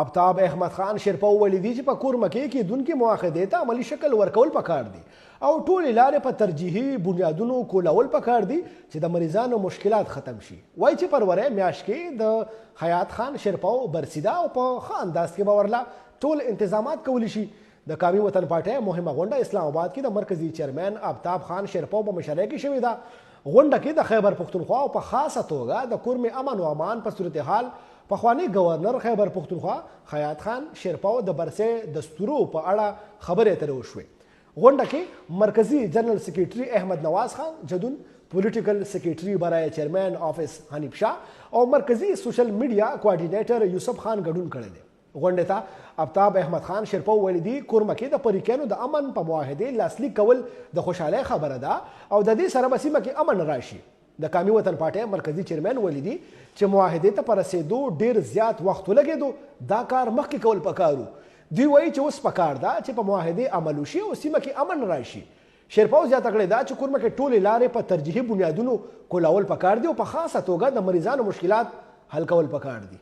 آفتاب احمد خان شیرپاؤ ویلي دي چې په کورمه کې کېدونکې معاهدې ته عملي شکل ورکول پکار دي او ټولې لارې په ترجیحي بنیادونو کولول پکار دي چې د مریضانو مشکلات ختم شي. وایي چې پرورې میاشت کې د حیات خان شیرپاؤ برسی ده او په ښه انداز کې به ورله ټول انتظامات کولی شي. د قومي وطن پارټۍ مهمه غونډه اسلام آباد کې د مرکزي چئیرمین آفتاب خان شیرپاؤ په مشرۍ کې شوې ده. غونډه کې د خیبرپختونخواہ او په خاصه توګه د قومی امان او امان په صورتحال پخوانی گورنر خیبرپختونخواہ حیات خان شیرپاؤ د برسی دستورو په اړه خبرې اترې وشوې. غونډه کې مرکزی جنرل سیکرټری احمد نواز خان جدون، پولیټیکل سیکرټری برائے چئیرمین آفس حنیف او مرکزی سوشل میډیا کوارډینیټر یوسف خان ګډون کړی دی. غونډې ته آفتاب احمد خان شیرپاؤ ویلي دي کورمه کې د پریکانو د امن په معاهدې لاسلیک کول د خوشحالۍ خبره ده او د دې سره به سیمه کې امن راشي. د قومي وطن پارټۍ مرکزي چئیرمین ویلي دي چې معاهدې ته په رسېدو ډېر زیات وخت ولګېدو، دا کار مخکې کول پکارو. دوی وایي چې اوس پکار ده چې په معاهدې عمل وشي او سیمه کې امن راشي. شیرپاؤ زیاته کړې ده چې کورمه کې ټولې لارې په ترجیحي بنیادونو کولول پکار دي او په خاصه توګه د مریضانو مشکلات حل کول پکار دي.